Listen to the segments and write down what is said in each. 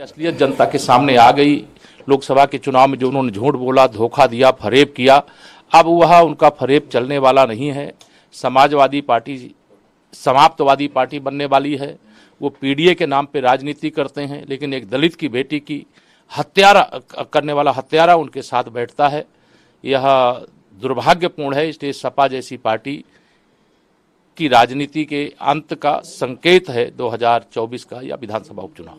असलियत जनता के सामने आ गई। लोकसभा के चुनाव में जो उन्होंने झूठ बोला, धोखा दिया, फरेब किया, अब वह उनका फरेब चलने वाला नहीं है। समाजवादी पार्टी समाप्तवादी पार्टी बनने वाली है। वो पीडीए के नाम पे राजनीति करते हैं, लेकिन एक दलित की बेटी की हत्यारा करने वाला हत्यारा उनके साथ बैठता है। यह दुर्भाग्यपूर्ण है। इसलिए सपा जैसी पार्टी की राजनीति के अंत का संकेत है 2024 का या विधानसभा उपचुनाव।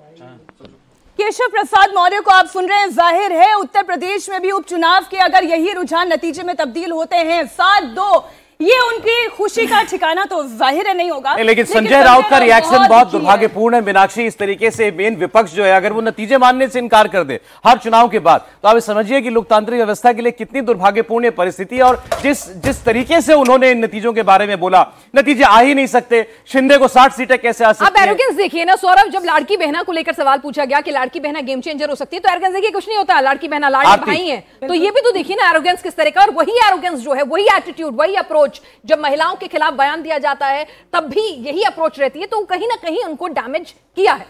केशव प्रसाद मौर्य को आप सुन रहे हैं। जाहिर है उत्तर प्रदेश में भी उपचुनाव के अगर यही रुझान नतीजे में तब्दील होते हैं 7-2, ये उनकी खुशी का ठिकाना तो जाहिर है नहीं होगा। लेकिन संजय राउत का रिएक्शन बहुत दुर्भाग्यपूर्ण है। मीनाक्षी, इस तरीके से मेन विपक्ष जो है अगर वो नतीजे मानने से इनकार कर दे हर चुनाव के बाद, तो आप समझिए कि लोकतांत्रिक व्यवस्था के लिए कितनी दुर्भाग्यपूर्ण परिस्थिति। और जिस तरीके से उन्होंने इन नतीजों के बारे में बोला, नतीजे आ ही नहीं सकते। शिंदे को 60 सीटें कैसे आ सकती है? अब एरोगेंस देखिए ना सौरभ, जब लाड़की बहना को लेकर सवाल पूछा गया कि लाड़की बहना गेम चेंजर हो सकती है, तो एरोगेंस देखिए कुछ नहीं होता। लाड़की बहना लाड़के भाई है, तो ये भी तो देखिए ना एरोगेंस किस तरह का। और वही एरोगेंस जो है, वही एटीट्यूड, वही अप्रोच जब महिला के खिलाफ बयान दिया जाता है तब भी यही अप्रोच रहती है। तो कहीं ना कहीं उनको डैमेज किया है।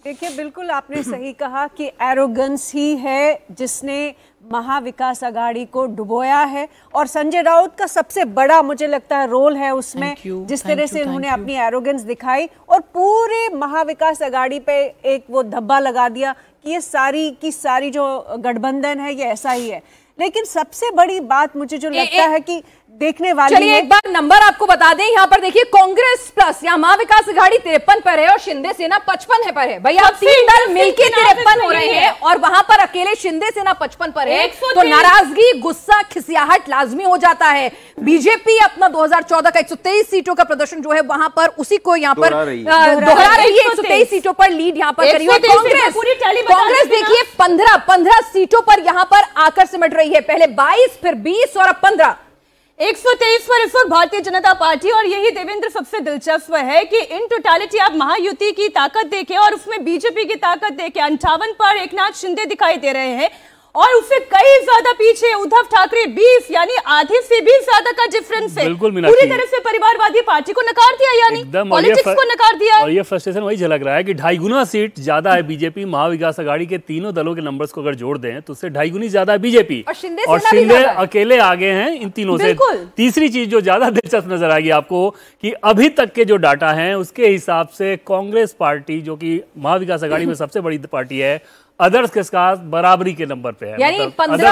देखिए, बिल्कुल आपने सही कहा कि एरोगेंस ही है जिसने महाविकास आघाड़ी को डुबोया है। और संजय राउत का सबसे बड़ा मुझे लगता है रोल है उसमें, जिस तरह से उन्होंने अपनी एरोगेंस दिखाई और पूरे महाविकास आघाड़ी पे एक वो धब्बा लगा दिया कि ये सारी की सारी जो गठबंधन है ये ऐसा ही है। लेकिन सबसे बड़ी बात मुझे जो लगता है कि देखने वाली, चलिए एक बार नंबर आपको बता दें। यहाँ पर देखिए, कांग्रेस प्लस यहाँ महाविकास आघाड़ी 53 पर है और शिंदे सेना 55 पर है। भैया तीन दल मिलकर 53 हो रहे हैं और वहां पर अकेले शिंदे सेना 55 पर है। तो नाराजगी, गुस्सा, खिसियाहट लाजमी हो जाता है। बीजेपी अपना 2014 का 123 सीटों का प्रदर्शन जो है वहां पर उसी को यहाँ पर दोहरा रही है। 123 सीटों पर लीड यहाँ पर करी है कांग्रेस। देखिए 15 सीटों पर यहाँ पर आकर सिमट रही है। पहले 22, फिर 20 और अब 15। 123 पर इस वक्त भारतीय जनता पार्टी। और यही देवेंद्र सबसे दिलचस्प है कि इन टोटालिटी आप महायुति की ताकत देखें और उसमें बीजेपी की ताकत देखें। 58 पर एकनाथ शिंदे दिखाई दे रहे हैं और उससे कई ज्यादा पीछे उद्धव ठाकरे 20, यानी आधे से भी ज्यादा का डिफरेंस है। पूरी तरह से परिवारवादी पार्टी को नकार दिया, यानी पॉलिटिक्स को नकार दिया। और ये फ्रस्ट्रेशन वही झलक रहा है कि 2.5 गुना सीट ज्यादा है बीजेपी। महाविकास आघाड़ी के तीनों दलों के नंबर्स को अगर जोड़ दें तो उससे 2.5 गुनी ज्यादा है बीजेपी और शिंदे अकेले आगे हैं इन तीनों से। तीसरी चीज जो ज्यादा दिलचस्प नजर आएगी आपको कि अभी तक के जो डाटा है उसके हिसाब से कांग्रेस पार्टी, जो कि महाविकास आघाड़ी में सबसे बड़ी पार्टी है, अदर्स के साथ बराबरी के नंबर पे है। यानी 15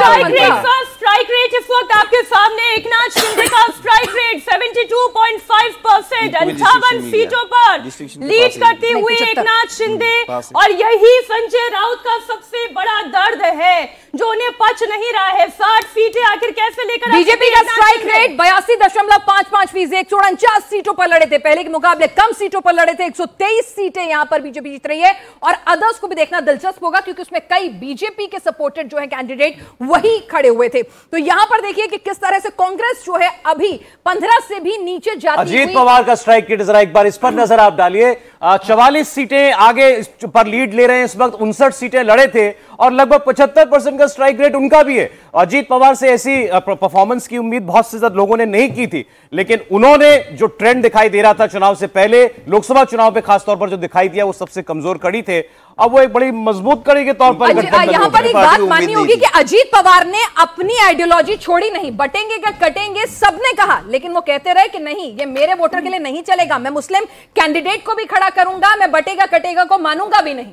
स्ट्राइक रेट इस वक्त आपके सामने। एकनाथ शिंदे का स्ट्राइक रेट 72.5%, 58 सीटों पर लीड करते हुए एकनाथ शिंदे। और यही संजय राउत का सबसे बड़ा दर्द है जो उन्हें पच नहीं रहा है। 60 सीटें आखिर कैसे लेकर? बीजेपी का स्ट्राइक रेट 82.55%, 149 सीटों पर लड़े थे। पहले के मुकाबले कम सीटों पर लड़े थे। 123 सीटें यहां पर बीजेपी जीत रही है। और अदर्स को भी देखना दिलचस्प होगा क्योंकि उसमें कई बीजेपी के सपोर्टेड जो है कैंडिडेट वही खड़े हुए थे। तो यहां पर देखिए कि किस तरह से कांग्रेस जो है अभी 15 से भी नीचे जाती हुई। अजीत पवार का स्ट्राइक रेट जरा एक बार इस पर नजर आप डालिए। 44 सीटें आगे पर लीड ले रहे हैं इस वक्त। 59 सीटें लड़े थे और लगभग 75% का स्ट्राइक रेट उनका भी है। अजीत पवार से ऐसी परफॉर्मेंस की उम्मीद बहुत से ज्यादा लोगों ने नहीं की थी, लेकिन उन्होंने जो ट्रेंड दिखाई दे रहा था चुनाव से पहले, लोकसभा चुनाव पे खासतौर पर जो दिखाई दिया वो सबसे कमजोर कड़ी थे, अब वो एक बड़ी मजबूत कड़ी के तौर पर यहां पर एक बात माननी होगी कि अजीत पवार ने अपनी आइडियोलॉजी छोड़ी नहीं। बटेंगे क्या कटेंगे सबने कहा, लेकिन वो कहते रहे कि नहीं, ये मेरे वोटर के लिए नहीं चलेगा। मैं मुस्लिम कैंडिडेट को भी खड़ा करूंगा, मैं बटेगा कटेगा को मानूंगा भी नहीं।